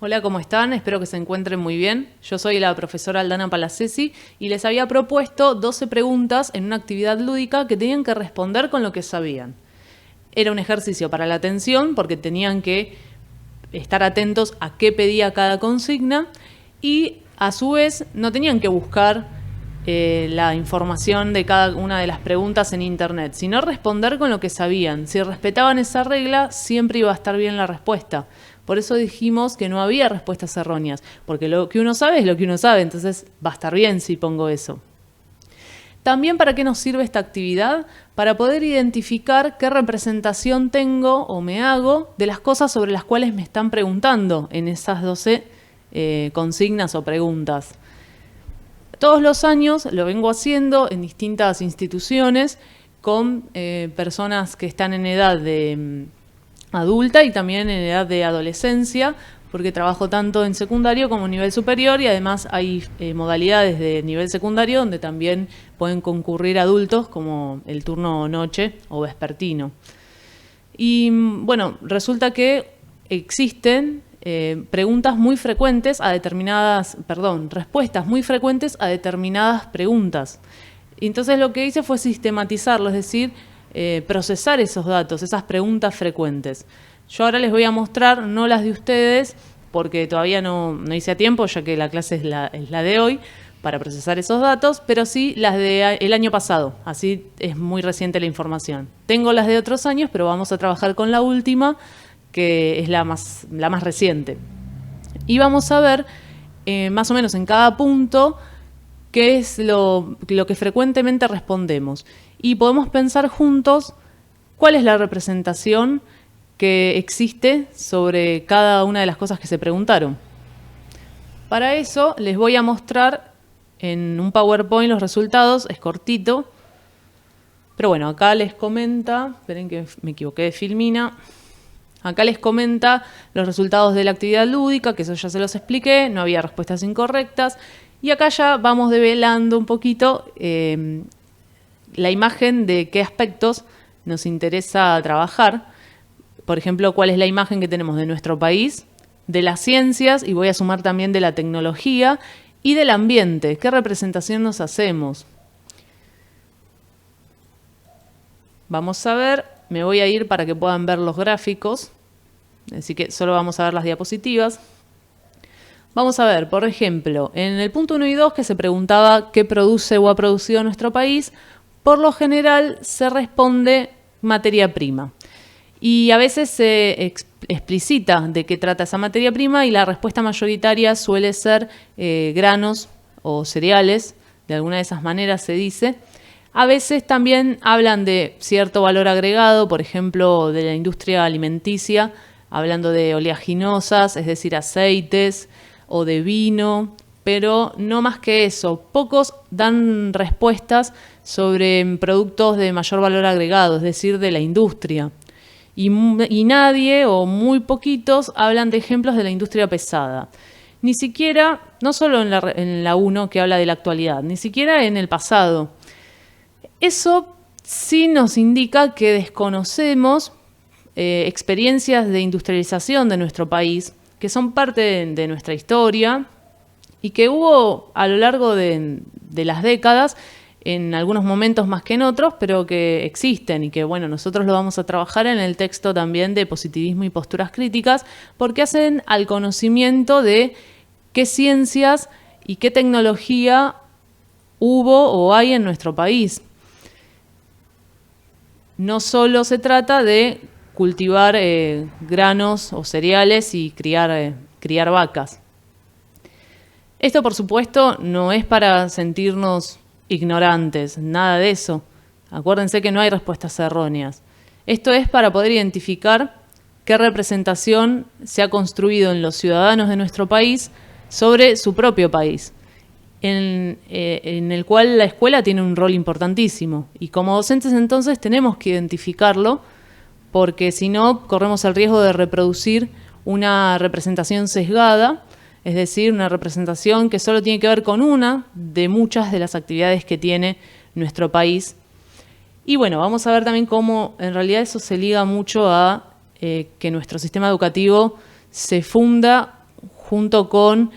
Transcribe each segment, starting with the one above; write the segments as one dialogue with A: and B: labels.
A: Hola, ¿cómo están? Espero que se encuentren muy bien. Yo soy la profesora Aldana Palacesi y les había propuesto 12 preguntas en una actividad lúdica que tenían que responder con lo que sabían. Era un ejercicio para la atención porque tenían que estar atentos a qué pedía cada consigna y a su vez no tenían que buscar la información de cada una de las preguntas en internet, sino responder con lo que sabían. Si respetaban esa regla, siempre iba a estar bien la respuesta. Por eso dijimos que no había respuestas erróneas, porque lo que uno sabe es lo que uno sabe, entonces va a estar bien si pongo eso. También, ¿para qué nos sirve esta actividad? Para poder identificar qué representación tengo o me hago de las cosas sobre las cuales me están preguntando en esas 12 consignas o preguntas. Todos los años lo vengo haciendo en distintas instituciones con personas que están en edad de adulta y también en edad de adolescencia, porque trabajo tanto en secundario como en nivel superior y además hay modalidades de nivel secundario donde también pueden concurrir adultos como el turno noche o vespertino. Y bueno, resulta que existen preguntas muy frecuentes a determinadas, respuestas muy frecuentes a determinadas preguntas. Entonces lo que hice fue sistematizarlo, es decir, procesar esos datos, esas preguntas frecuentes. Yo ahora les voy a mostrar, no las de ustedes, porque todavía no hice a tiempo, ya que la clase es la de hoy, para procesar esos datos, pero sí las del año pasado, así es muy reciente la información. Tengo las de otros años, pero vamos a trabajar con la última, que es la más reciente. Y vamos a ver, más o menos en cada punto, qué es lo que frecuentemente respondemos. Y podemos pensar juntos cuál es la representación que existe sobre cada una de las cosas que se preguntaron. Para eso les voy a mostrar en un PowerPoint los resultados, es cortito. Pero bueno, acá les comenta, esperen que me equivoqué de filmina. Acá les comenta los resultados de la actividad lúdica, que eso ya se los expliqué, no había respuestas incorrectas. Y acá ya vamos develando un poquito la imagen de qué aspectos nos interesa trabajar. Por ejemplo, cuál es la imagen que tenemos de nuestro país, de las ciencias, y voy a sumar también de la tecnología, y del ambiente. ¿Qué representación nos hacemos? Vamos a ver, me voy a ir para que puedan ver los gráficos, así que solo vamos a ver las diapositivas. Vamos a ver, por ejemplo, en el punto 1 y 2 que se preguntaba qué produce o ha producido nuestro país, por lo general se responde materia prima. Y a veces se explicita de qué trata esa materia prima y la respuesta mayoritaria suele ser granos o cereales, de alguna de esas maneras se dice. A veces también hablan de cierto valor agregado, por ejemplo, de la industria alimenticia, hablando de oleaginosas, es decir, aceites, o de vino, pero no más que eso. Pocos dan respuestas sobre productos de mayor valor agregado, es decir, de la industria. Y nadie o muy poquitos hablan de ejemplos de la industria pesada. Ni siquiera, no solo en la 1 que habla de la actualidad, ni siquiera en el pasado. Eso sí nos indica que desconocemos experiencias de industrialización de nuestro país, que son parte de nuestra historia y que hubo a lo largo de las décadas, en algunos momentos más que en otros, pero que existen y que, bueno, nosotros lo vamos a trabajar en el texto también de Positivismo y Posturas Críticas, porque hacen al conocimiento de qué ciencias y qué tecnología hubo o hay en nuestro país. No solo se trata de cultivar granos o cereales y criar vacas. Esto, por supuesto, no es para sentirnos ignorantes, nada de eso. Acuérdense que no hay respuestas erróneas. Esto es para poder identificar qué representación se ha construido en los ciudadanos de nuestro país sobre su propio país, en el cual la escuela tiene un rol importantísimo. Y como docentes entonces tenemos que identificarlo, porque si no corremos el riesgo de reproducir una representación sesgada, es decir, una representación que solo tiene que ver con una de muchas de las actividades que tiene nuestro país. Y bueno, vamos a ver también cómo en realidad eso se liga mucho a que nuestro sistema educativo se funda junto con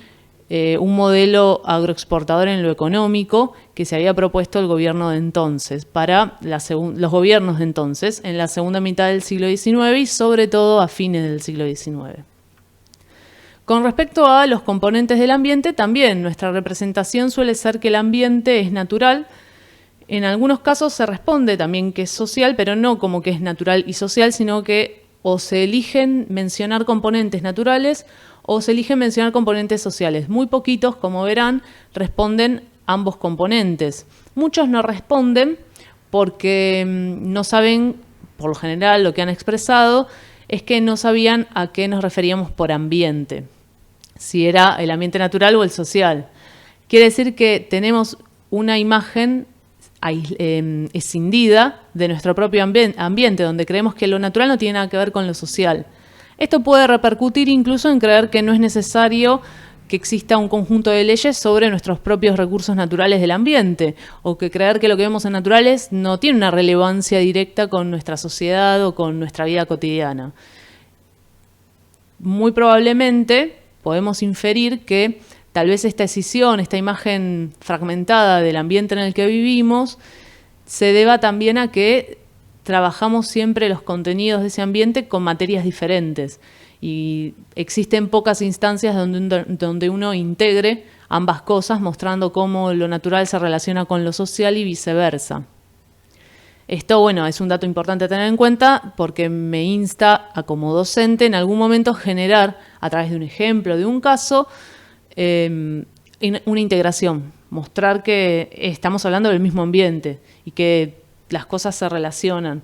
A: un modelo agroexportador en lo económico que se había propuesto el gobierno de entonces, para los gobiernos de entonces, en la segunda mitad del siglo XIX y sobre todo a fines del siglo XIX. Con respecto a los componentes del ambiente, también nuestra representación suele ser que el ambiente es natural. En algunos casos se responde también que es social, pero no como que es natural y social, sino que o se eligen mencionar componentes naturales o se eligen mencionar componentes sociales. Muy poquitos, como verán, responden ambos componentes. Muchos no responden porque no saben, por lo general, lo que han expresado es que no sabían a qué nos referíamos por ambiente, si era el ambiente natural o el social. Quiere decir que tenemos una imagen escindida de nuestro propio ambiente, donde creemos que lo natural no tiene nada que ver con lo social. Esto puede repercutir incluso en creer que no es necesario que exista un conjunto de leyes sobre nuestros propios recursos naturales del ambiente, o que creer que lo que vemos en naturales no tiene una relevancia directa con nuestra sociedad o con nuestra vida cotidiana. Muy probablemente podemos inferir que tal vez esta escisión, esta imagen fragmentada del ambiente en el que vivimos, se deba también a que trabajamos siempre los contenidos de ese ambiente con materias diferentes. Y existen pocas instancias donde uno integre ambas cosas, mostrando cómo lo natural se relaciona con lo social y viceversa. Esto, bueno, es un dato importante a tener en cuenta porque me insta a, como docente, en algún momento generar, a través de un ejemplo, de un caso, una integración, mostrar que estamos hablando del mismo ambiente y que las cosas se relacionan.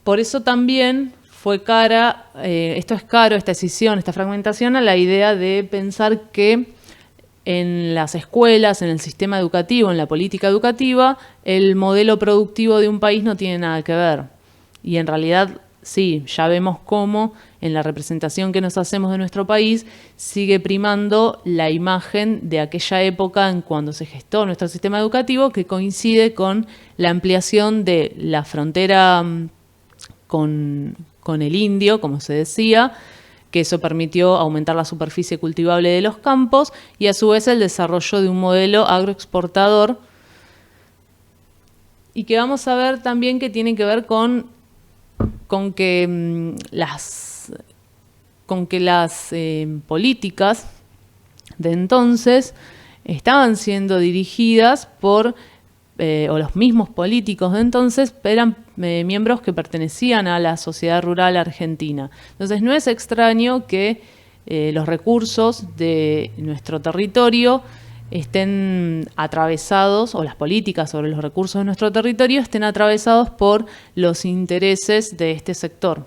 A: Por eso también fue cara, esto es caro, esta escisión, esta fragmentación, a la idea de pensar que en las escuelas, en el sistema educativo, en la política educativa, el modelo productivo de un país no tiene nada que ver. Y en realidad, sí, ya vemos cómo en la representación que nos hacemos de nuestro país sigue primando la imagen de aquella época en cuando se gestó nuestro sistema educativo, que coincide con la ampliación de la frontera con el indio, como se decía, que eso permitió aumentar la superficie cultivable de los campos y a su vez el desarrollo de un modelo agroexportador, y que vamos a ver también que tiene que ver con que las políticas de entonces estaban siendo dirigidas por, o los mismos políticos de entonces eran miembros que pertenecían a la sociedad rural argentina. Entonces no es extraño que los recursos de nuestro territorio estén atravesados, o las políticas sobre los recursos de nuestro territorio estén atravesados por los intereses de este sector.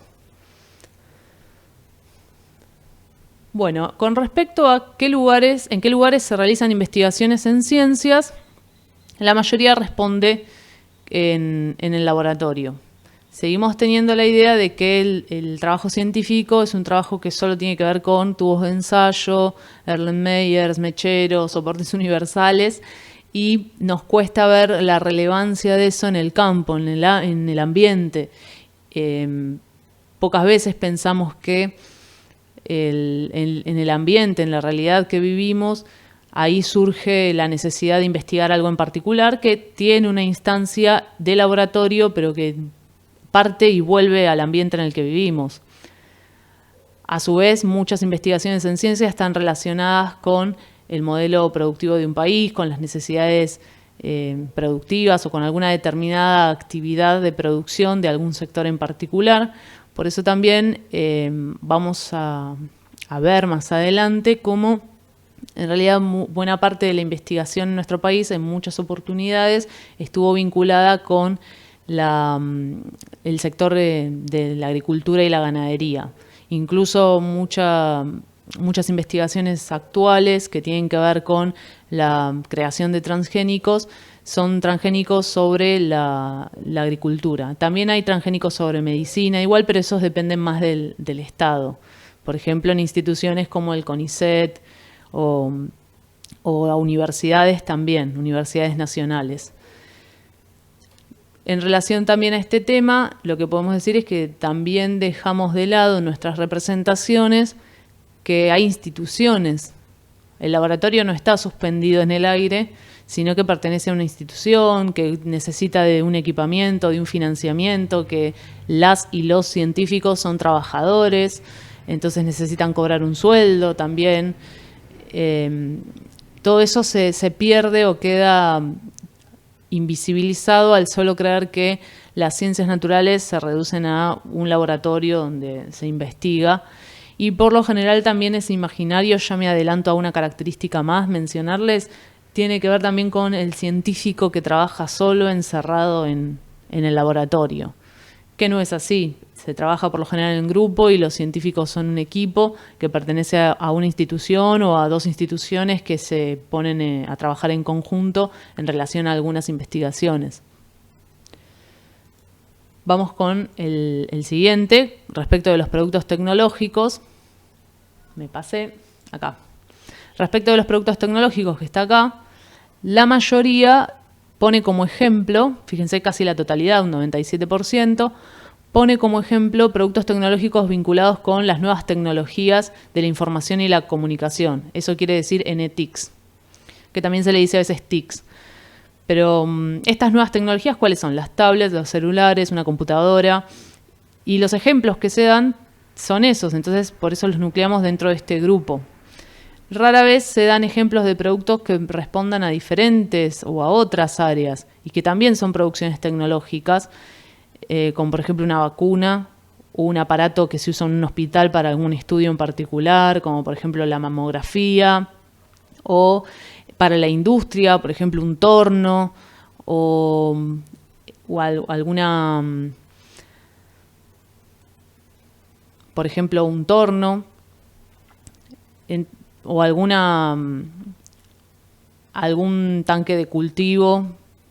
A: Bueno, con respecto a en qué lugares se realizan investigaciones en ciencias, la mayoría responde en el laboratorio. Seguimos teniendo la idea de que el trabajo científico es un trabajo que solo tiene que ver con tubos de ensayo, Erlenmeyers, mecheros, soportes universales, y nos cuesta ver la relevancia de eso en el campo, en el ambiente. Pocas veces pensamos que en el ambiente, en la realidad que vivimos, ahí surge la necesidad de investigar algo en particular que tiene una instancia de laboratorio, pero que parte y vuelve al ambiente en el que vivimos. A su vez, muchas investigaciones en ciencia están relacionadas con el modelo productivo de un país, con las necesidades productivas o con alguna determinada actividad de producción de algún sector en particular. Por eso también vamos a ver más adelante cómo en realidad buena parte de la investigación en nuestro país en muchas oportunidades estuvo vinculada con el sector de la agricultura y la ganadería. Incluso muchas investigaciones actuales que tienen que ver con la creación de transgénicos son transgénicos sobre la agricultura. También hay transgénicos sobre medicina, igual, pero esos dependen más del Estado. Por ejemplo, en instituciones como el CONICET o a universidades también, universidades nacionales. En relación también a este tema, lo que podemos decir es que también dejamos de lado en nuestras representaciones que hay instituciones. El laboratorio no está suspendido en el aire, sino que pertenece a una institución, que necesita de un equipamiento, de un financiamiento, que las y los científicos son trabajadores, entonces necesitan cobrar un sueldo también. Todo eso se pierde o queda invisibilizado al solo creer que las ciencias naturales se reducen a un laboratorio donde se investiga. Y por lo general también ese imaginario, ya me adelanto a una característica más, mencionarles, tiene que ver también con el científico que trabaja solo, encerrado en el laboratorio, que no es así. Se trabaja por lo general en grupo y los científicos son un equipo que pertenece a una institución o a dos instituciones que se ponen a trabajar en conjunto en relación a algunas investigaciones. Vamos con el siguiente, respecto de los productos tecnológicos. Me pasé acá. Respecto de los productos tecnológicos que está acá, la mayoría pone como ejemplo, fíjense casi la totalidad, un 97%, pone como ejemplo productos tecnológicos vinculados con las nuevas tecnologías de la información y la comunicación. Eso quiere decir NTICs, que también se le dice a veces TICs. Pero estas nuevas tecnologías, ¿cuáles son? Las tablets, los celulares, una computadora. Y los ejemplos que se dan son esos, entonces por eso los nucleamos dentro de este grupo. Rara vez se dan ejemplos de productos que respondan a diferentes o a otras áreas y que también son producciones tecnológicas, como por ejemplo una vacuna o un aparato que se usa en un hospital para algún estudio en particular, como por ejemplo la mamografía, o para la industria, por ejemplo un torno o alguna, por ejemplo un torno, o algún tanque de cultivo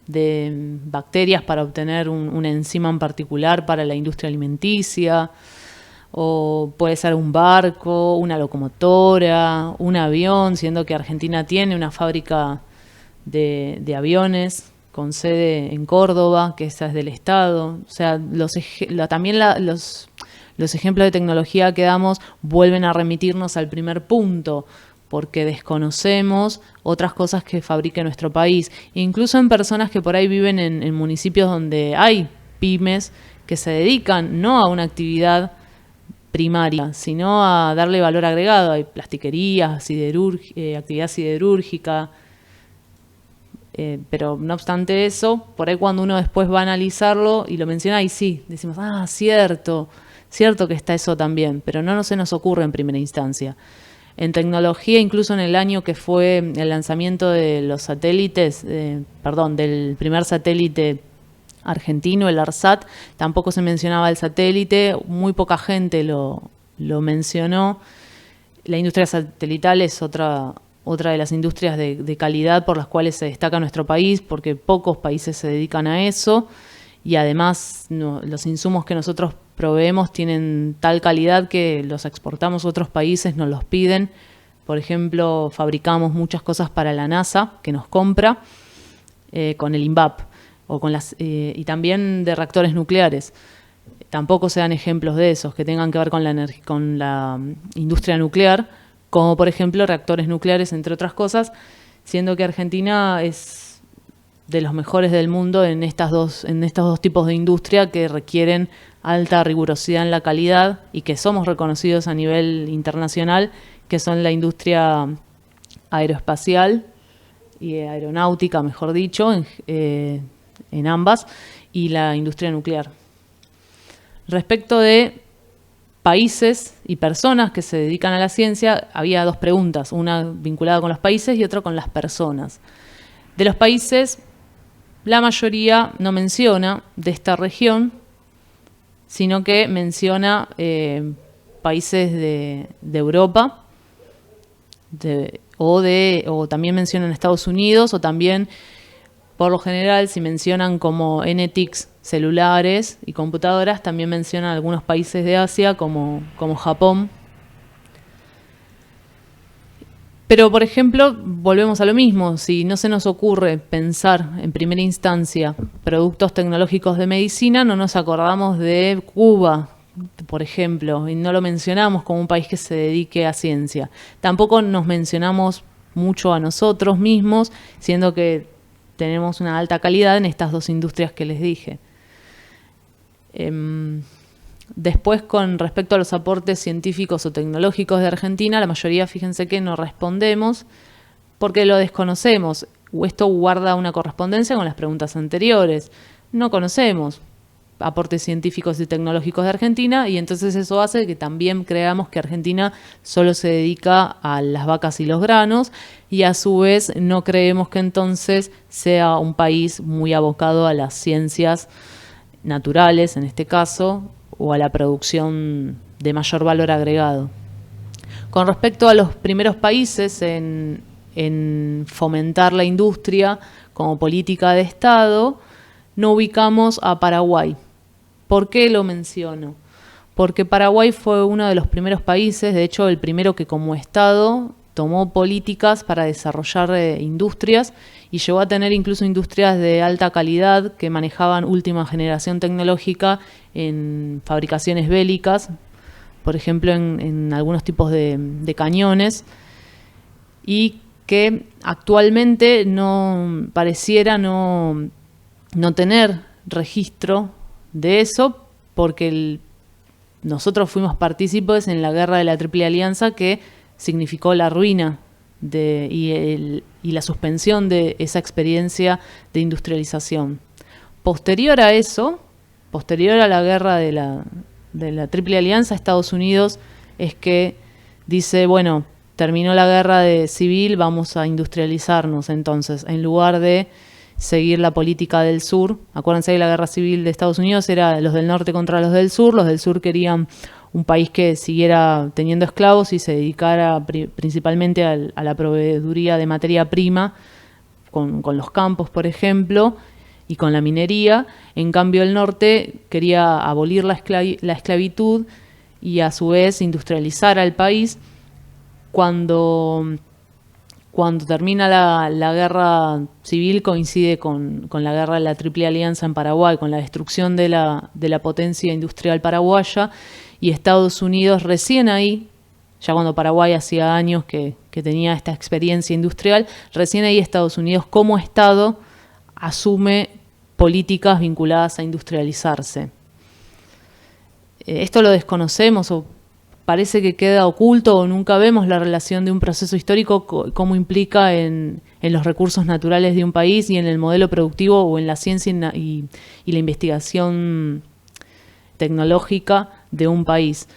A: de bacterias para obtener una enzima en particular para la industria alimenticia, o puede ser un barco, una locomotora, un avión, siendo que Argentina tiene una fábrica de aviones con sede en Córdoba, que esa es del Estado. O sea, también los ejemplos de tecnología que damos vuelven a remitirnos al primer punto, porque desconocemos otras cosas que fabrique nuestro país. Incluso en personas que por ahí viven en municipios donde hay pymes que se dedican no a una actividad primaria, sino a darle valor agregado. Hay plastiquerías, actividad siderúrgica, pero no obstante eso, por ahí cuando uno después va a analizarlo y lo menciona, y sí, decimos, cierto que está eso también, pero no se nos ocurre en primera instancia. En tecnología, incluso en el año que fue el lanzamiento de los satélites, del primer satélite argentino, el ARSAT, tampoco se mencionaba el satélite, muy poca gente lo mencionó. La industria satelital es otra de las industrias de calidad por las cuales se destaca nuestro país, porque pocos países se dedican a eso, y además los insumos que nosotros proveemos tienen tal calidad que los exportamos a otros países, nos los piden. Por ejemplo, fabricamos muchas cosas para la NASA, que nos compra, con el INVAP, o y también de reactores nucleares. Tampoco se dan ejemplos de esos que tengan que ver con la industria nuclear, como por ejemplo reactores nucleares, entre otras cosas, siendo que Argentina es de los mejores del mundo en estos dos tipos de industria que requieren alta rigurosidad en la calidad y que somos reconocidos a nivel internacional, que son la industria aeroespacial y aeronáutica, mejor dicho, en ambas, y la industria nuclear. Respecto de países y personas que se dedican a la ciencia, había dos preguntas, una vinculada con los países y otra con las personas. De los países, la mayoría no menciona de esta región, sino que menciona países de Europa, o también mencionan Estados Unidos, o también, por lo general, si mencionan como NTICs celulares y computadoras, también mencionan algunos países de Asia, como Japón. Pero, por ejemplo, volvemos a lo mismo. Si no se nos ocurre pensar en primera instancia productos tecnológicos de medicina, no nos acordamos de Cuba, por ejemplo, y no lo mencionamos como un país que se dedique a ciencia. Tampoco nos mencionamos mucho a nosotros mismos, siendo que tenemos una alta calidad en estas dos industrias que les dije. Después, con respecto a los aportes científicos o tecnológicos de Argentina, la mayoría, fíjense que no respondemos porque lo desconocemos. Esto guarda una correspondencia con las preguntas anteriores. No conocemos aportes científicos y tecnológicos de Argentina, y entonces eso hace que también creamos que Argentina solo se dedica a las vacas y los granos, y a su vez no creemos que entonces sea un país muy abocado a las ciencias naturales, en este caso, o a la producción de mayor valor agregado. Con respecto a los primeros países en fomentar la industria como política de Estado, no ubicamos a Paraguay. ¿Por qué lo menciono? Porque Paraguay fue uno de los primeros países, de hecho el primero que como Estado tomó políticas para desarrollar industrias y llegó a tener incluso industrias de alta calidad que manejaban última generación tecnológica en fabricaciones bélicas, por ejemplo en algunos tipos de cañones, y que actualmente no pareciera no tener registro de eso, porque nosotros fuimos partícipes en la guerra de la Triple Alianza, que significó la ruina y la suspensión de esa experiencia de industrialización. Posterior a eso, posterior a la guerra de la Triple Alianza, Estados Unidos es que dice, bueno, terminó la guerra civil, vamos a industrializarnos. Entonces, en lugar de seguir la política del sur, acuérdense que la guerra civil de Estados Unidos era los del norte contra los del sur querían un país que siguiera teniendo esclavos y se dedicara principalmente a la proveeduría de materia prima, con los campos, por ejemplo, y con la minería. En cambio, el norte quería abolir la esclavitud y a su vez industrializar al país. Cuando termina la guerra civil, coincide con la guerra de la Triple Alianza en Paraguay, con la destrucción de la potencia industrial paraguaya, y Estados Unidos recién ahí, ya cuando Paraguay hacía años que tenía esta experiencia industrial, recién ahí Estados Unidos como Estado asume políticas vinculadas a industrializarse. Esto lo desconocemos o parece que queda oculto, o nunca vemos la relación de un proceso histórico, cómo implica en los recursos naturales de un país y en el modelo productivo o en la ciencia y la investigación tecnológica de un país.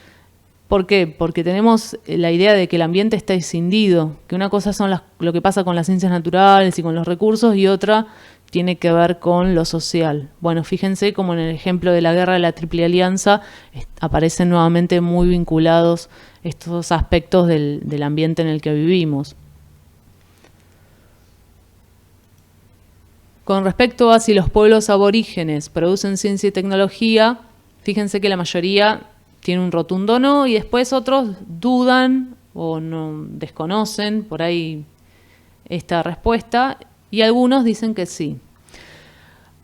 A: ¿Por qué? Porque tenemos la idea de que el ambiente está escindido, que una cosa son lo que pasa con las ciencias naturales y con los recursos, y otra tiene que ver con lo social. Bueno, fíjense como en el ejemplo de la guerra de la Triple Alianza aparecen nuevamente muy vinculados estos aspectos del ambiente en el que vivimos. Con respecto a si los pueblos aborígenes producen ciencia y tecnología, fíjense que la mayoría tiene un rotundo no, y después otros dudan o no desconocen por ahí esta respuesta, y algunos dicen que sí.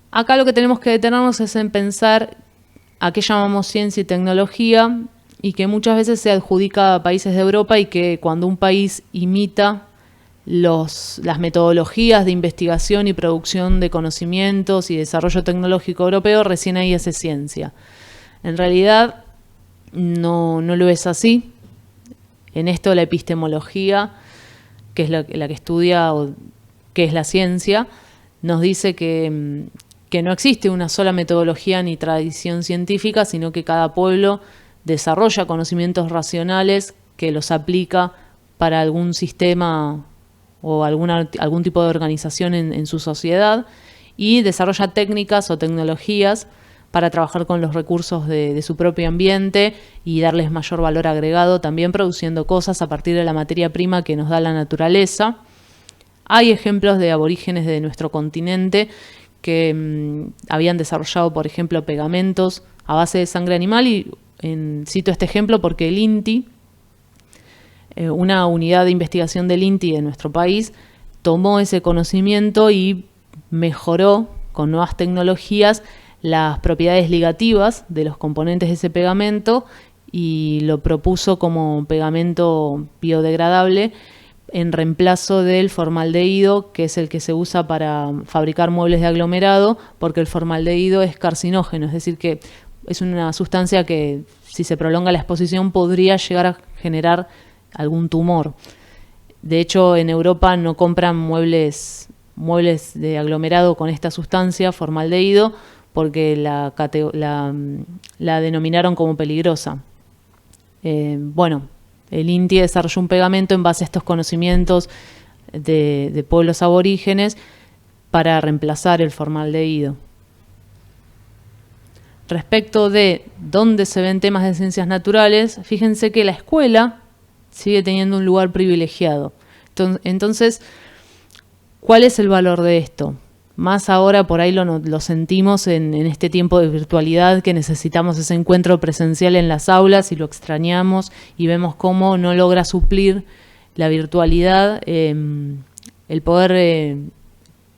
A: Acá lo que tenemos que detenernos es en pensar a qué llamamos ciencia y tecnología, y que muchas veces se adjudica a países de Europa, y que cuando un país imita las metodologías de investigación y producción de conocimientos y desarrollo tecnológico europeo, recién ahí hace ciencia. En realidad no lo es así. En esto la epistemología, que es la que estudia qué es la ciencia, nos dice que no existe una sola metodología ni tradición científica, sino que cada pueblo desarrolla conocimientos racionales que los aplica para algún sistema o algún tipo de organización en su sociedad, y desarrolla técnicas o tecnologías para trabajar con los recursos de su propio ambiente y darles mayor valor agregado, también produciendo cosas a partir de la materia prima que nos da la naturaleza. Hay ejemplos de aborígenes de nuestro continente que habían desarrollado, por ejemplo, pegamentos a base de sangre animal, y cito este ejemplo porque el INTI, una unidad de investigación del INTI de nuestro país, tomó ese conocimiento y mejoró con nuevas tecnologías las propiedades ligativas de los componentes de ese pegamento y lo propuso como pegamento biodegradable en reemplazo del formaldehído, que es el que se usa para fabricar muebles de aglomerado, porque el formaldehído es carcinógeno, es decir, que es una sustancia que, si se prolonga la exposición, podría llegar a generar algún tumor. De hecho, en Europa no compran muebles de aglomerado con esta sustancia, formaldehído, porque la denominaron como peligrosa. Bueno, el INTI desarrolló un pegamento en base a estos conocimientos de pueblos aborígenes para reemplazar el formaldehído. Respecto de dónde se ven temas de ciencias naturales, fíjense que la escuela sigue teniendo un lugar privilegiado. Entonces, ¿cuál es el valor de esto? Más ahora por ahí lo sentimos en este tiempo de virtualidad, que necesitamos ese encuentro presencial en las aulas y lo extrañamos y vemos cómo no logra suplir la virtualidad el poder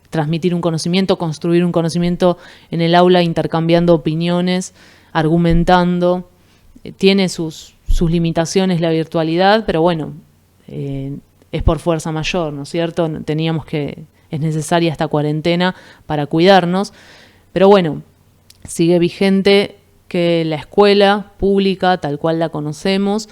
A: transmitir un conocimiento, construir un conocimiento en el aula intercambiando opiniones, argumentando. Tiene sus limitaciones la virtualidad, pero bueno, es por fuerza mayor, ¿no es cierto? Es necesaria esta cuarentena para cuidarnos, pero bueno, sigue vigente que la escuela pública, tal cual la conocemos,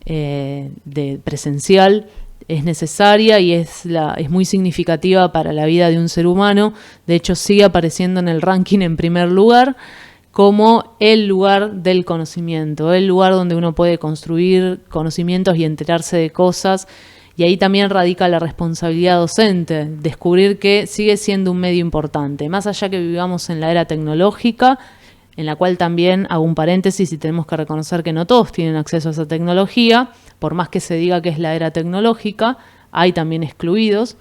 A: de presencial, es necesaria y es muy significativa para la vida de un ser humano. De hecho, sigue apareciendo en el ranking en primer lugar como el lugar del conocimiento, el lugar donde uno puede construir conocimientos y enterarse de cosas. Y ahí también radica la responsabilidad docente, descubrir que sigue siendo un medio importante, más allá que vivamos en la era tecnológica, en la cual también hago un paréntesis y tenemos que reconocer que no todos tienen acceso a esa tecnología, por más que se diga que es la era tecnológica, hay también excluidos.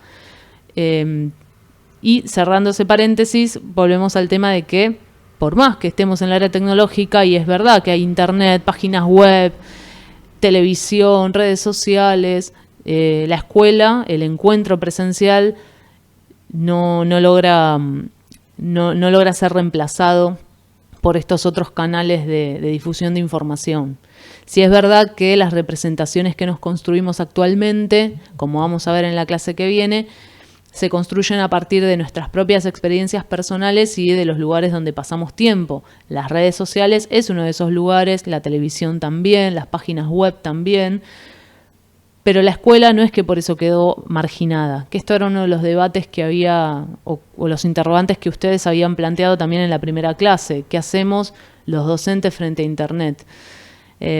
A: Y cerrando ese paréntesis, volvemos al tema de que, por más que estemos en la era tecnológica, y es verdad que hay internet, páginas web, televisión, redes sociales, la escuela, el encuentro presencial no logra ser reemplazado por estos otros canales de difusión de información. Sí es verdad que las representaciones que nos construimos actualmente, como vamos a ver en la clase que viene, se construyen a partir de nuestras propias experiencias personales y de los lugares donde pasamos tiempo. Las redes sociales es uno de esos lugares, la televisión también, las páginas web también. Pero la escuela no es que por eso quedó marginada, que esto era uno de los debates que había, o los interrogantes que ustedes habían planteado también en la primera clase. ¿Qué hacemos los docentes frente a Internet?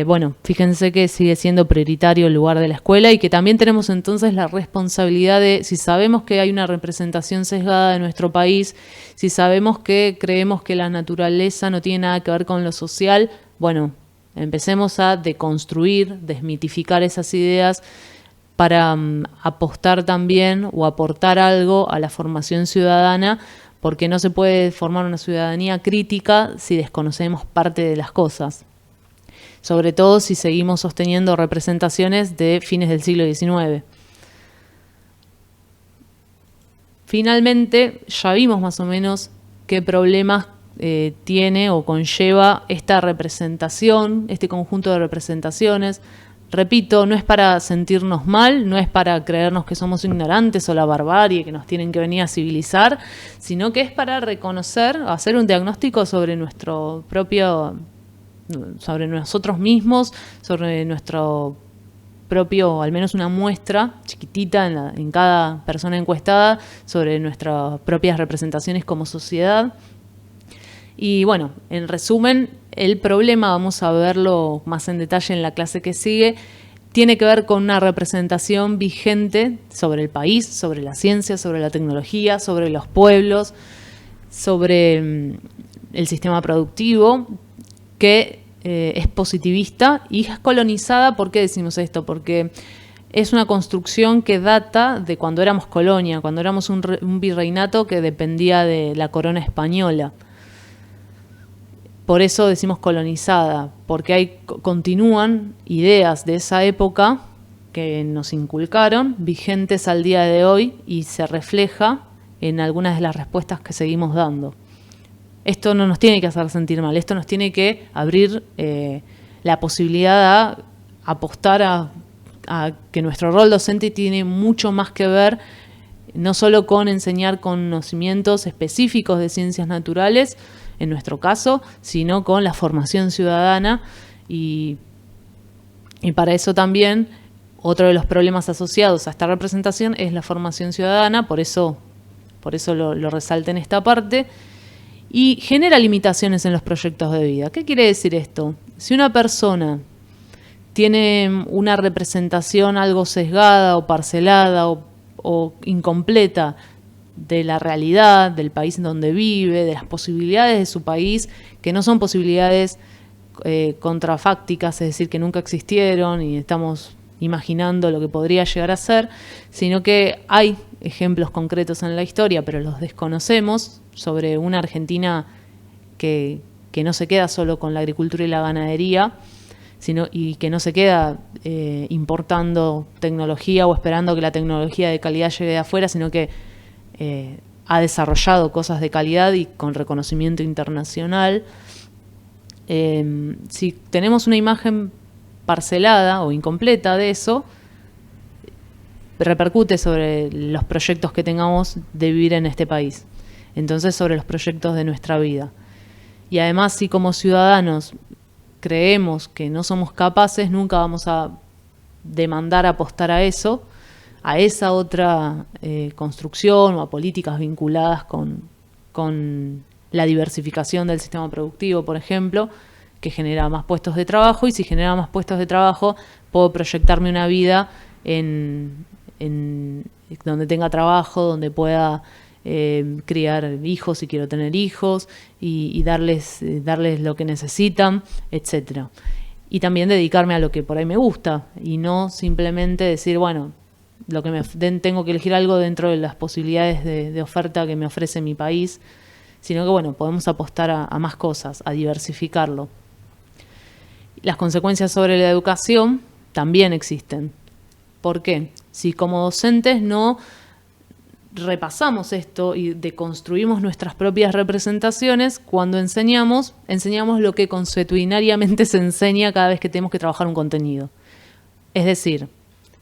A: Bueno, fíjense que sigue siendo prioritario el lugar de la escuela y que también tenemos entonces la responsabilidad de, si sabemos que hay una representación sesgada de nuestro país, si sabemos que creemos que la naturaleza no tiene nada que ver con lo social, bueno, empecemos a deconstruir, desmitificar esas ideas para apostar también o aportar algo a la formación ciudadana, porque no se puede formar una ciudadanía crítica si desconocemos parte de las cosas. Sobre todo si seguimos sosteniendo representaciones de fines del siglo XIX. Finalmente, ya vimos más o menos qué problemas tiene o conlleva esta representación, este conjunto de representaciones. Repito, no es para sentirnos mal, no es para creernos que somos ignorantes o la barbarie, que nos tienen que venir a civilizar, sino que es para reconocer, hacer un diagnóstico sobre sobre nosotros mismos, sobre nuestro propio, al menos una muestra chiquitita en cada persona encuestada, sobre nuestras propias representaciones como sociedad. Y bueno, en resumen, el problema, vamos a verlo más en detalle en la clase que sigue, tiene que ver con una representación vigente sobre el país, sobre la ciencia, sobre la tecnología, sobre los pueblos, sobre el sistema productivo, que es positivista y es colonizada. ¿Por qué decimos esto? Porque es una construcción que data de cuando éramos colonia, cuando éramos un virreinato que dependía de la corona española. Por eso decimos colonizada, porque continúan ideas de esa época que nos inculcaron, vigentes al día de hoy, y se refleja en algunas de las respuestas que seguimos dando. esto no nos tiene que hacer sentir mal, esto nos tiene que abrir la posibilidad a apostar a que nuestro rol docente tiene mucho más que ver no solo con enseñar conocimientos específicos de ciencias naturales, en nuestro caso, sino con la formación ciudadana y para eso también otro de los problemas asociados a esta representación es la formación ciudadana, por eso lo resalto en esta parte, y genera limitaciones en los proyectos de vida. ¿Qué quiere decir esto? Si una persona tiene una representación algo sesgada o parcelada o incompleta de la realidad, del país en donde vive, de las posibilidades de su país, que no son posibilidades contrafácticas, es decir, que nunca existieron y estamos imaginando lo que podría llegar a ser, sino que hay ejemplos concretos en la historia, pero los desconocemos, sobre una Argentina que no se queda solo con la agricultura y la ganadería, y que no se queda importando tecnología o esperando que la tecnología de calidad llegue de afuera, sino que ha desarrollado cosas de calidad y con reconocimiento internacional. Si tenemos una imagen parcelada o incompleta de eso, repercute sobre los proyectos que tengamos de vivir en este país. Entonces, sobre los proyectos de nuestra vida. Y además, si como ciudadanos creemos que no somos capaces, nunca vamos a demandar apostar a eso, a esa otra construcción o a políticas vinculadas con la diversificación del sistema productivo, por ejemplo, que genera más puestos de trabajo, y si genera más puestos de trabajo, puedo proyectarme una vida en donde tenga trabajo, donde pueda criar hijos si quiero tener hijos y darles lo que necesitan, etcétera. Y también dedicarme a lo que por ahí me gusta y no simplemente decir, bueno, lo que me den, tengo que elegir algo dentro de las posibilidades de oferta que me ofrece mi país, sino que bueno, podemos apostar a más cosas, a diversificarlo. Las consecuencias sobre la educación también existen. ¿Por qué? Si como docentes no repasamos esto y deconstruimos nuestras propias representaciones, cuando enseñamos lo que consuetudinariamente se enseña cada vez que tenemos que trabajar un contenido. Es decir,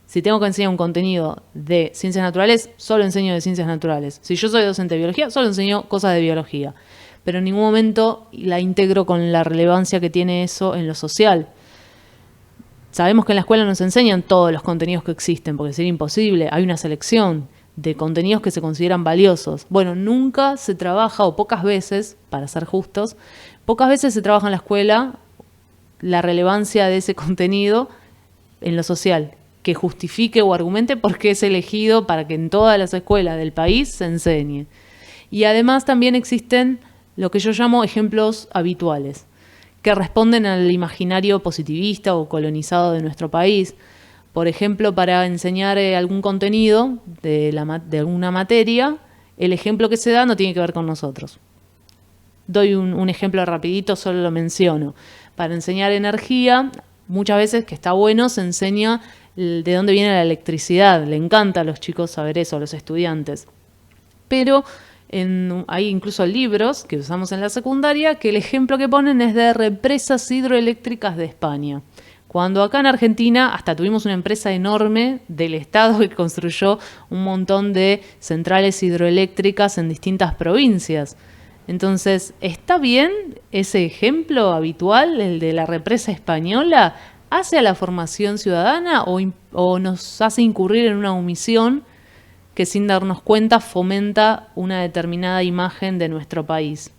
A: si tengo que enseñar un contenido de ciencias naturales, solo enseño de ciencias naturales. Si yo soy docente de biología, solo enseño cosas de biología. Pero en ningún momento la integro con la relevancia que tiene eso en lo social. Sabemos que en la escuela no se enseñan todos los contenidos que existen, porque sería imposible. Hay una selección de contenidos que se consideran valiosos. Bueno, nunca se trabaja, o pocas veces, para ser justos, pocas veces se trabaja en la escuela la relevancia de ese contenido en lo social, que justifique o argumente por qué es elegido para que en todas las escuelas del país se enseñe. Y además también existen lo que yo llamo ejemplos habituales, que responden al imaginario positivista o colonizado de nuestro país. Por ejemplo, para enseñar algún contenido de alguna materia, el ejemplo que se da no tiene que ver con nosotros. Doy un ejemplo rapidito, solo lo menciono. Para enseñar energía, muchas veces, que está bueno, se enseña de dónde viene la electricidad. Le encanta a los chicos saber eso, a los estudiantes. Pero hay incluso libros que usamos en la secundaria que el ejemplo que ponen es de represas hidroeléctricas de España. Cuando acá en Argentina hasta tuvimos una empresa enorme del Estado que construyó un montón de centrales hidroeléctricas en distintas provincias. Entonces, ¿está bien ese ejemplo habitual, el de la represa española? ¿Hace a la formación ciudadana o nos hace incurrir en una omisión que sin darnos cuenta fomenta una determinada imagen de nuestro país?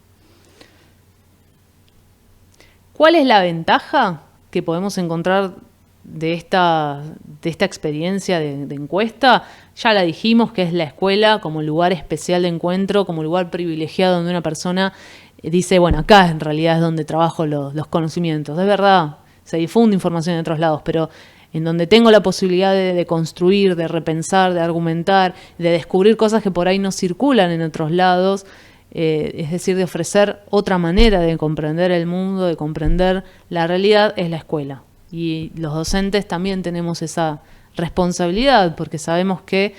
A: ¿Cuál es la ventaja que podemos encontrar de esta experiencia de encuesta? Ya la dijimos, que es la escuela como lugar especial de encuentro, como lugar privilegiado donde una persona dice, bueno, acá en realidad es donde trabajo los conocimientos. Es verdad, se difunde información en otros lados, pero en donde tengo la posibilidad de construir, de repensar, de argumentar, de descubrir cosas que por ahí no circulan en otros lados, es decir, de ofrecer otra manera de comprender el mundo, de comprender la realidad, es la escuela. Y los docentes también tenemos esa responsabilidad, porque sabemos que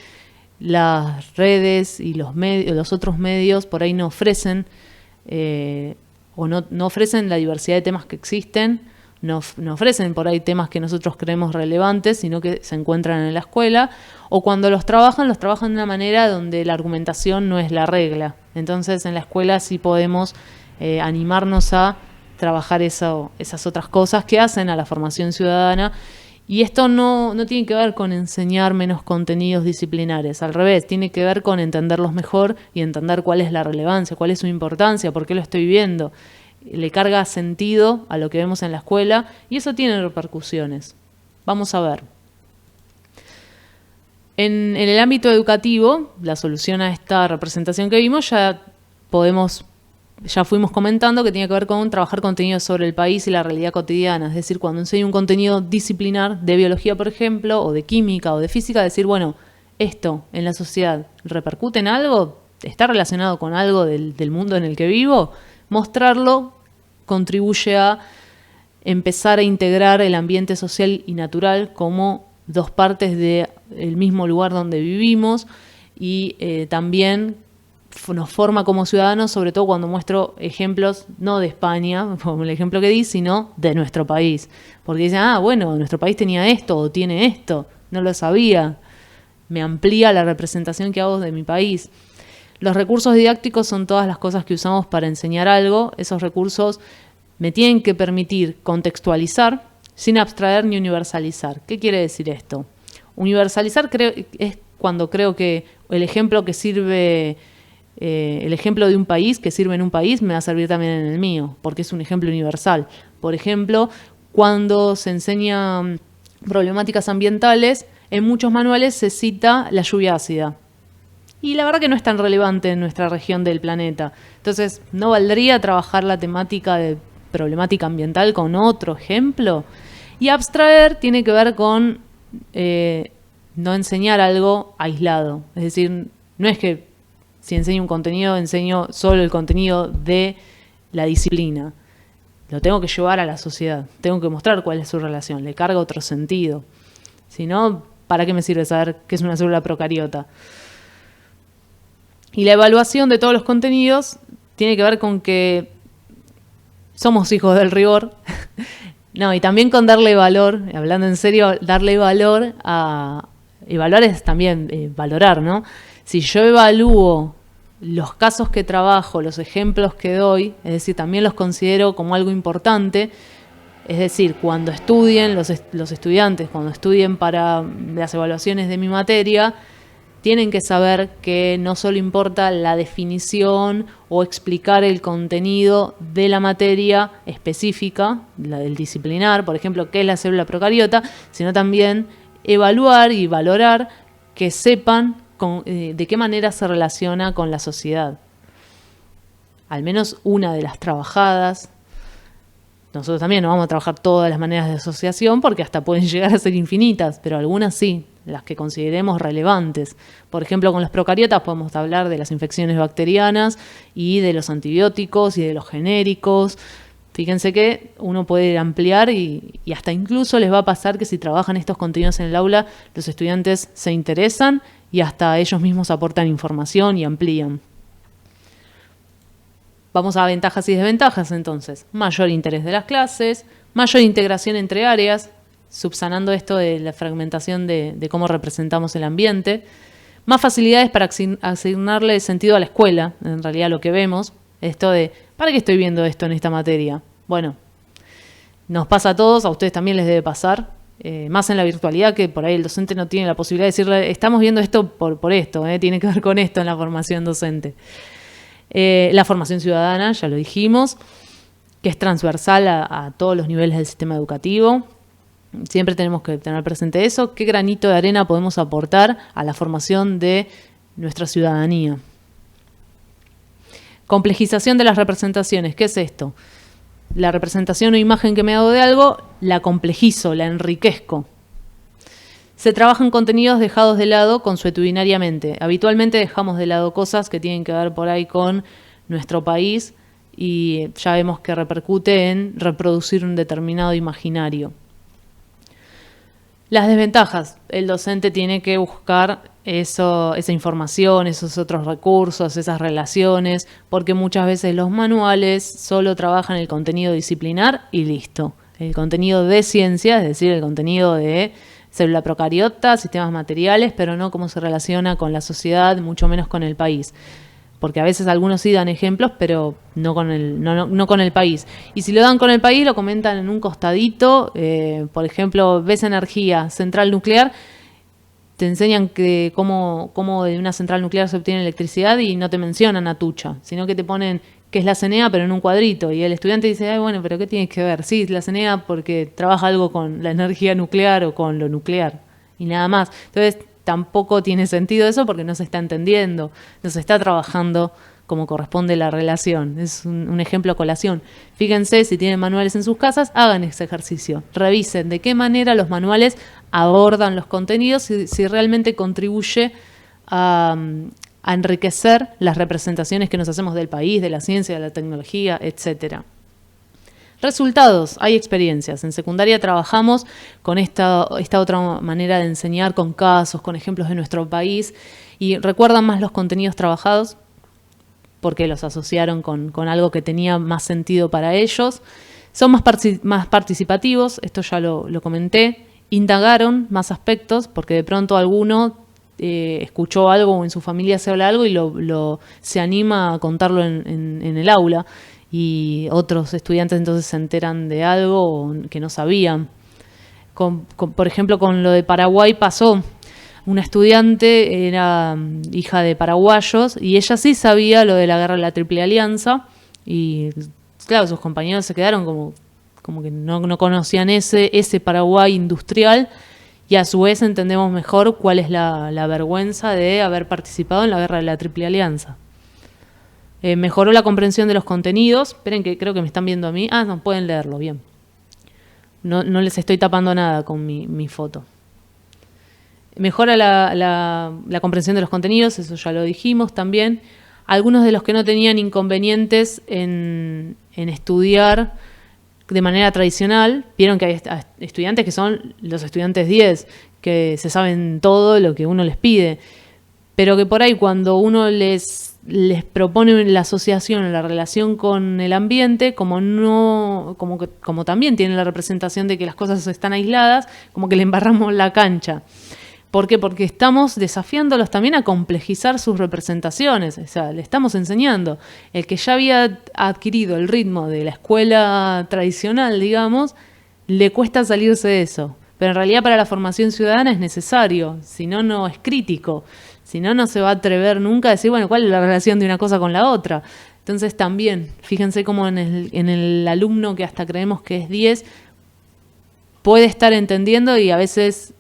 A: las redes y los otros medios por ahí no ofrecen o no ofrecen la diversidad de temas que existen, no ofrecen por ahí temas que nosotros creemos relevantes, sino que se encuentran en la escuela, o cuando los trabajan de una manera donde la argumentación no es la regla. Entonces en la escuela sí podemos animarnos a trabajar esas otras cosas que hacen a la formación ciudadana. Y esto no tiene que ver con enseñar menos contenidos disciplinares, al revés, tiene que ver con entenderlos mejor y entender cuál es la relevancia, cuál es su importancia, por qué lo estoy viendo. Le carga sentido a lo que vemos en la escuela y eso tiene repercusiones. Vamos a ver. En el ámbito educativo, la solución a esta representación que vimos ya fuimos comentando que tiene que ver con trabajar contenidos sobre el país y la realidad cotidiana. Es decir, cuando enseño un contenido disciplinar de biología, por ejemplo, o de química o de física, decir, bueno, esto en la sociedad repercute en algo, está relacionado con algo del mundo en el que vivo. Mostrarlo contribuye a empezar a integrar el ambiente social y natural como dos partes del mismo lugar donde vivimos y también nos forma como ciudadanos, sobre todo cuando muestro ejemplos no de España, como el ejemplo que di, sino de nuestro país. Porque dicen, bueno, nuestro país tenía esto o tiene esto, no lo sabía. Me amplía la representación que hago de mi país. Los recursos didácticos son todas las cosas que usamos para enseñar algo. Esos recursos me tienen que permitir contextualizar sin abstraer ni universalizar. ¿Qué quiere decir esto? Universalizar es cuando creo que el ejemplo que sirve, el ejemplo de un país que sirve en un país me va a servir también en el mío, porque es un ejemplo universal. Por ejemplo, cuando se enseñan problemáticas ambientales, en muchos manuales se cita la lluvia ácida. Y la verdad que no es tan relevante en nuestra región del planeta. Entonces, ¿no valdría trabajar la temática de problemática ambiental con otro ejemplo? Y abstraer tiene que ver con no enseñar algo aislado. Es decir, no es que si enseño un contenido, enseño solo el contenido de la disciplina. Lo tengo que llevar a la sociedad. Tengo que mostrar cuál es su relación. Le carga otro sentido. Si no, ¿para qué me sirve saber qué es una célula procariota? Y la evaluación de todos los contenidos tiene que ver con que somos hijos del rigor. No, y también con darle valor, hablando en serio, darle valor a... Evaluar es también valorar, ¿no? Si yo evalúo los casos que trabajo, los ejemplos que doy, es decir, también los considero como algo importante, es decir, cuando estudien los estudiantes, cuando estudien para las evaluaciones de mi materia, tienen que saber que no solo importa la definición o explicar el contenido de la materia específica, la del disciplinar, por ejemplo, qué es la célula procariota, sino también evaluar y valorar que sepan de qué manera se relaciona con la sociedad. Al menos una de las trabajadas. Nosotros también no vamos a trabajar todas las maneras de asociación porque hasta pueden llegar a ser infinitas, pero algunas sí, las que consideremos relevantes. Por ejemplo, con los procariotas podemos hablar de las infecciones bacterianas y de los antibióticos y de los genéricos. Fíjense que uno puede ampliar y hasta incluso les va a pasar que si trabajan estos contenidos en el aula, los estudiantes se interesan y hasta ellos mismos aportan información y amplían. Vamos a ventajas y desventajas entonces. Mayor interés de las clases, mayor integración entre áreas, subsanando esto de la fragmentación de cómo representamos el ambiente, más facilidades para asignarle sentido a la escuela, en realidad lo que vemos, esto de, ¿para qué estoy viendo esto en esta materia? Bueno, nos pasa a todos, a ustedes también les debe pasar, más en la virtualidad, que por ahí el docente no tiene la posibilidad de decirle, estamos viendo esto por esto, tiene que ver con esto en la formación docente. La formación ciudadana, ya lo dijimos, que es transversal a todos los niveles del sistema educativo. Siempre tenemos que tener presente eso. ¿Qué granito de arena podemos aportar a la formación de nuestra ciudadanía? Complejización de las representaciones. ¿Qué es esto? La representación o imagen que me hago de algo, la complejizo, la enriquezco. Se trabajan contenidos dejados de lado consuetudinariamente. Habitualmente dejamos de lado cosas que tienen que ver por ahí con nuestro país y ya vemos que repercute en reproducir un determinado imaginario. Las desventajas. El docente tiene que buscar esa información, esos otros recursos, esas relaciones, porque muchas veces los manuales solo trabajan el contenido disciplinar y listo. El contenido de ciencia, es decir, el contenido de célula procariota, sistemas materiales, pero no cómo se relaciona con la sociedad, mucho menos con el país. Porque a veces algunos sí dan ejemplos, pero no con el país. Y si lo dan con el país, lo comentan en un costadito. Por ejemplo, ves energía, central nuclear, te enseñan que cómo de una central nuclear se obtiene electricidad y no te mencionan Atucha, sino que te ponen que es la CENEA, pero en un cuadrito. Y el estudiante dice, ay, bueno, pero ¿qué tiene que ver? Sí, la CENEA porque trabaja algo con la energía nuclear o con lo nuclear. Y nada más. Entonces, tampoco tiene sentido eso porque no se está entendiendo, no se está trabajando como corresponde la relación. Es un ejemplo a colación. Fíjense, si tienen manuales en sus casas, hagan ese ejercicio. Revisen de qué manera los manuales abordan los contenidos y si realmente contribuye a enriquecer las representaciones que nos hacemos del país, de la ciencia, de la tecnología, etcétera. Resultados, hay experiencias. En secundaria trabajamos con esta otra manera de enseñar, con casos, con ejemplos de nuestro país, y recuerdan más los contenidos trabajados porque los asociaron con algo que tenía más sentido para ellos. Son más participativos, esto ya lo comenté. Indagaron más aspectos porque de pronto alguno escuchó algo o en su familia se habla algo y se anima a contarlo en el aula. Y otros estudiantes entonces se enteran de algo que no sabían. Por ejemplo, con lo de Paraguay pasó. Una estudiante era hija de paraguayos y ella sí sabía lo de la guerra de la Triple Alianza y claro, sus compañeros se quedaron como que no conocían ese Paraguay industrial y a su vez entendemos mejor cuál es la vergüenza de haber participado en la guerra de la Triple Alianza. Mejoró la comprensión de los contenidos. Esperen que creo que me están viendo a mí. No, pueden leerlo, bien. No les estoy tapando nada con mi foto. Mejora la comprensión de los contenidos, eso ya lo dijimos también. Algunos de los que no tenían inconvenientes en estudiar de manera tradicional, vieron que hay estudiantes que son los estudiantes 10, que se saben todo lo que uno les pide, pero que por ahí cuando uno les propone la asociación, la relación con el ambiente, como también tiene la representación de que las cosas están aisladas, como que le embarramos la cancha. ¿Por qué? Porque estamos desafiándolos también a complejizar sus representaciones, o sea, le estamos enseñando. El que ya había adquirido el ritmo de la escuela tradicional, digamos, le cuesta salirse de eso. Pero en realidad para la formación ciudadana es necesario, si no, no es crítico. Si no, no se va a atrever nunca a decir, bueno, ¿cuál es la relación de una cosa con la otra? Entonces también, fíjense cómo en el alumno que hasta creemos que es 10, puede estar entendiendo y a veces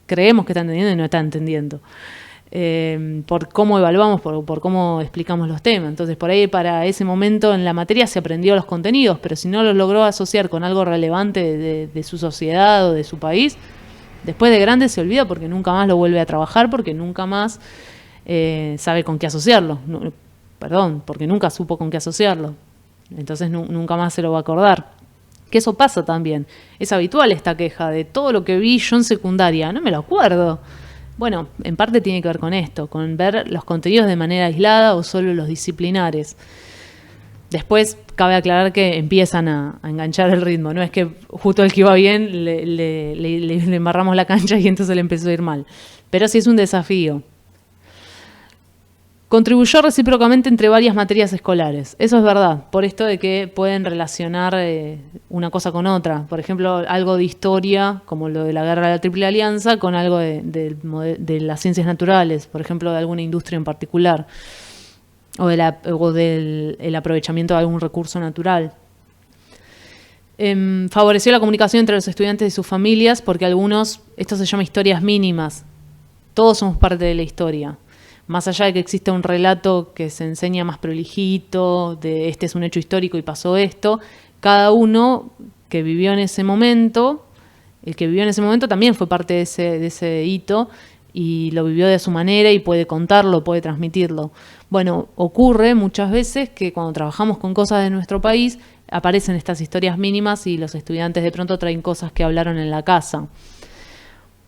A: creemos que está entendiendo y no está entendiendo. Por cómo evaluamos, por cómo explicamos los temas. Entonces, por ahí para ese momento en la materia se aprendió los contenidos, pero si no los logró asociar con algo relevante de su sociedad o de su país, después de grande se olvida porque nunca más lo vuelve a trabajar, porque nunca más sabe con qué asociarlo. Porque nunca supo con qué asociarlo. Entonces nunca más se lo va a acordar. Que eso pasa también. Es habitual esta queja de todo lo que vi yo en secundaria. No me lo acuerdo. Bueno, en parte tiene que ver con esto, con ver los contenidos de manera aislada o solo los disciplinares. Después cabe aclarar que empiezan a enganchar el ritmo. No es que justo el que iba bien le embarramos la cancha y entonces le empezó a ir mal. Pero sí es un desafío. Contribuyó recíprocamente entre varias materias escolares. Eso es verdad, por esto de que pueden relacionar una cosa con otra. Por ejemplo, algo de historia, como lo de la guerra de la Triple Alianza, con algo de las ciencias naturales, por ejemplo, de alguna industria en particular, o del aprovechamiento de algún recurso natural. Favoreció la comunicación entre los estudiantes y sus familias, porque esto se llama historias mínimas. Todos somos parte de la historia. Más allá de que exista un relato que se enseña más prolijito, de este es un hecho histórico y pasó esto, cada uno que vivió en ese momento, el que vivió en ese momento también fue parte de ese hito y lo vivió de su manera y puede contarlo, puede transmitirlo. Bueno, ocurre muchas veces que cuando trabajamos con cosas de nuestro país aparecen estas historias mínimas y los estudiantes de pronto traen cosas que hablaron en la casa.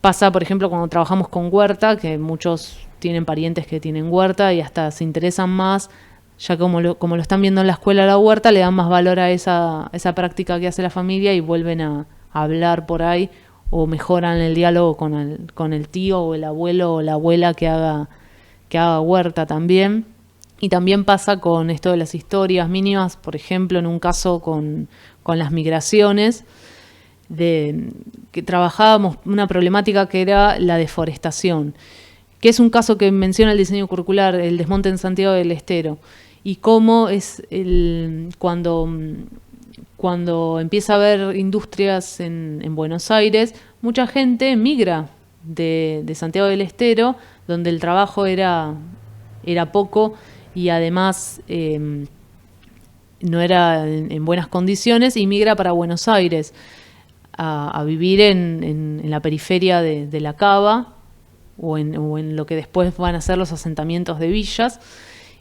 A: Pasa, por ejemplo, cuando trabajamos con huerta, que muchos tienen parientes que tienen huerta y hasta se interesan más, ya como lo están viendo en la escuela la huerta, le dan más valor a esa práctica que hace la familia y vuelven a hablar por ahí o mejoran el diálogo con el tío o el abuelo o la abuela que haga huerta también. Y también pasa con esto de las historias mínimas, por ejemplo, en un caso con las migraciones, que trabajábamos una problemática que era la deforestación, que es un caso que menciona el diseño curricular, el desmonte en Santiago del Estero, y cómo es cuando empieza a haber industrias en Buenos Aires, mucha gente migra de Santiago del Estero, donde el trabajo era poco y además no era en buenas condiciones, y migra para Buenos Aires a vivir en la periferia de la Cava o en lo que después van a ser los asentamientos de villas.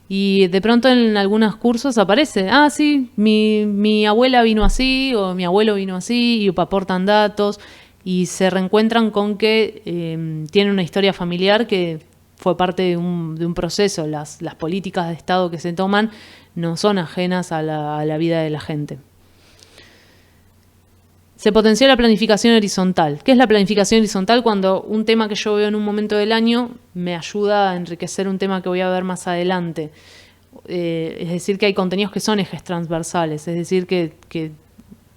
A: Y de pronto en algunos cursos aparece, sí, mi abuela vino así, o mi abuelo vino así, y aportan datos, y se reencuentran con que tienen una historia familiar que fue parte de un proceso. Las políticas de Estado que se toman no son ajenas a la vida de la gente. Se potenció la planificación horizontal. ¿Qué es la planificación horizontal? Cuando un tema que yo veo en un momento del año me ayuda a enriquecer un tema que voy a ver más adelante. Es decir, que hay contenidos que son ejes transversales, es decir, que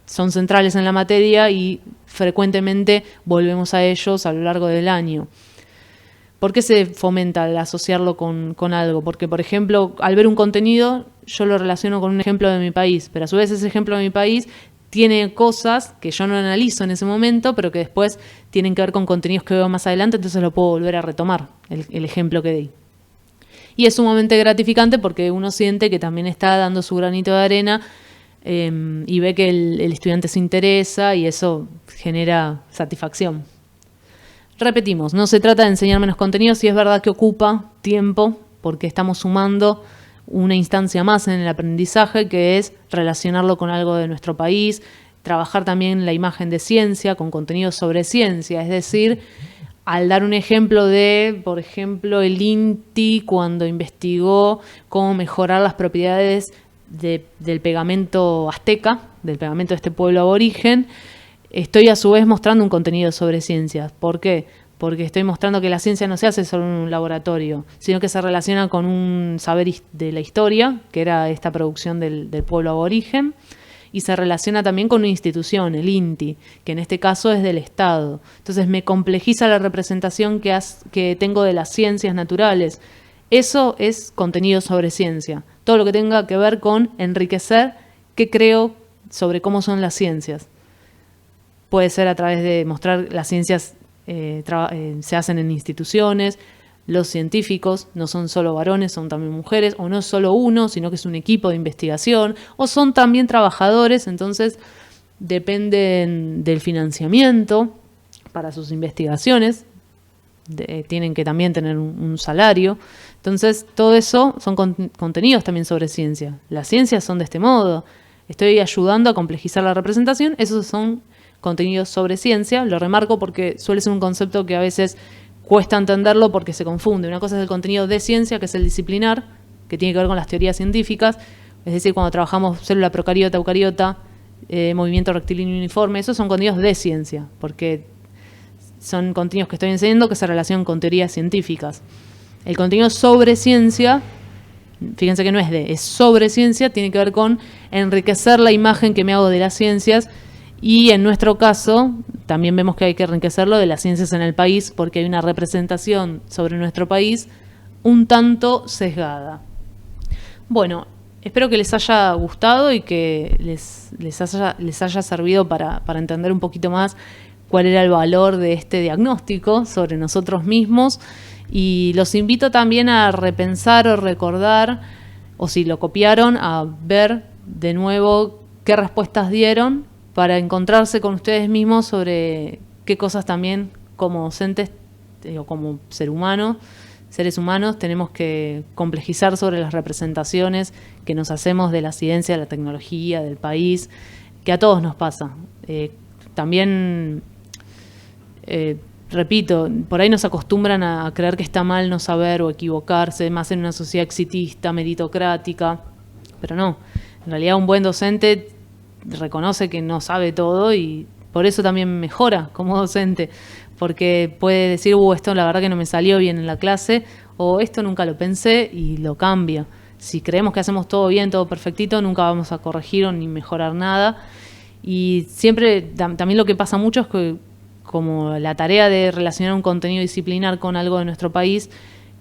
A: son centrales en la materia y frecuentemente volvemos a ellos a lo largo del año. ¿Por qué se fomenta el asociarlo con algo? Porque, por ejemplo, al ver un contenido, yo lo relaciono con un ejemplo de mi país, pero a su vez ese ejemplo de mi país tiene cosas que yo no analizo en ese momento, pero que después tienen que ver con contenidos que veo más adelante, entonces lo puedo volver a retomar, el ejemplo que di. Y es sumamente gratificante porque uno siente que también está dando su granito de arena y ve que el estudiante se interesa y eso genera satisfacción. Repetimos, no se trata de enseñar menos contenido, sí es verdad que ocupa tiempo porque estamos sumando una instancia más en el aprendizaje, que es relacionarlo con algo de nuestro país, trabajar también la imagen de ciencia con contenidos sobre ciencia, es decir, al dar un ejemplo de, por ejemplo, el INTI cuando investigó cómo mejorar las propiedades del pegamento azteca, del pegamento de este pueblo aborigen, estoy a su vez mostrando un contenido sobre ciencias. ¿Por qué? Porque estoy mostrando que la ciencia no se hace solo en un laboratorio, sino que se relaciona con un saber de la historia, que era esta producción del pueblo aborigen, y se relaciona también con una institución, el INTI, que en este caso es del Estado. Entonces me complejiza la representación que tengo de las ciencias naturales. Eso es contenido sobre ciencia. Todo lo que tenga que ver con enriquecer qué creo sobre cómo son las ciencias. Puede ser a través de mostrar las ciencias se hacen en instituciones, los científicos no son solo varones, son también mujeres, o no es solo uno, sino que es un equipo de investigación, o son también trabajadores, entonces dependen del financiamiento para sus investigaciones, tienen que también tener un salario. Entonces todo eso son contenidos también sobre ciencia. Las ciencias son de este modo. Estoy ayudando a complejizar la representación, esos son contenidos sobre ciencia, lo remarco porque suele ser un concepto que a veces cuesta entenderlo porque se confunde. Una cosa es el contenido de ciencia, que es el disciplinar, que tiene que ver con las teorías científicas, es decir, cuando trabajamos célula procariota, eucariota, movimiento rectilíneo uniforme, esos son contenidos de ciencia, porque son contenidos que estoy enseñando que se relacionan con teorías científicas. El contenido sobre ciencia, fíjense que no es sobre ciencia, tiene que ver con enriquecer la imagen que me hago de las ciencias. Y en nuestro caso, también vemos que hay que enriquecerlo de las ciencias en el país porque hay una representación sobre nuestro país un tanto sesgada. Bueno, espero que les haya gustado y que les haya servido para entender un poquito más cuál era el valor de este diagnóstico sobre nosotros mismos. Y los invito también a repensar o recordar, o si lo copiaron, a ver de nuevo qué respuestas dieron, para encontrarse con ustedes mismos sobre qué cosas también como docentes o como seres humanos, tenemos que complejizar sobre las representaciones que nos hacemos de la ciencia, de la tecnología, del país, que a todos nos pasa. También repito, por ahí nos acostumbran a creer que está mal no saber o equivocarse, más en una sociedad exitista, meritocrática, pero no. En realidad un buen docente reconoce que no sabe todo y por eso también mejora como docente, porque puede decir, esto la verdad que no me salió bien en la clase, o esto nunca lo pensé y lo cambia. Si creemos que hacemos todo bien, todo perfectito, nunca vamos a corregir o ni mejorar nada. Y siempre, también lo que pasa mucho es que como la tarea de relacionar un contenido disciplinar con algo de nuestro país,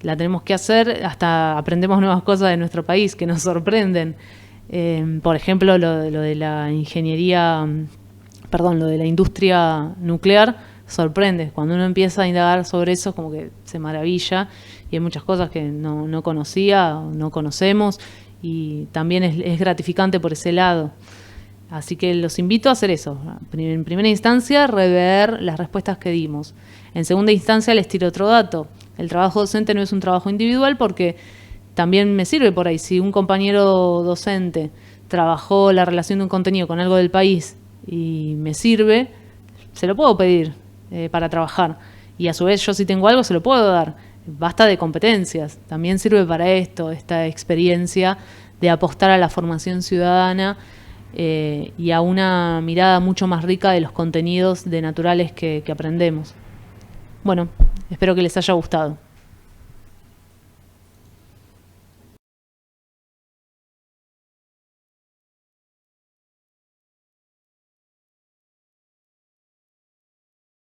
A: la tenemos que hacer, hasta aprendemos nuevas cosas de nuestro país que nos sorprenden. Por ejemplo, lo de la ingeniería, lo de la industria nuclear, sorprende. Cuando uno empieza a indagar sobre eso, como que se maravilla y hay muchas cosas que no conocía, no conocemos y también es gratificante por ese lado. Así que los invito a hacer eso. En primera instancia, rever las respuestas que dimos. En segunda instancia, les tiro otro dato. El trabajo docente no es un trabajo individual porque también me sirve por ahí. Si un compañero docente trabajó la relación de un contenido con algo del país y me sirve, se lo puedo pedir para trabajar. Y a su vez yo si tengo algo se lo puedo dar. Basta de competencias. También sirve para esto, esta experiencia de apostar a la formación ciudadana y a una mirada mucho más rica de los contenidos de naturales que aprendemos. Bueno, espero que les haya gustado.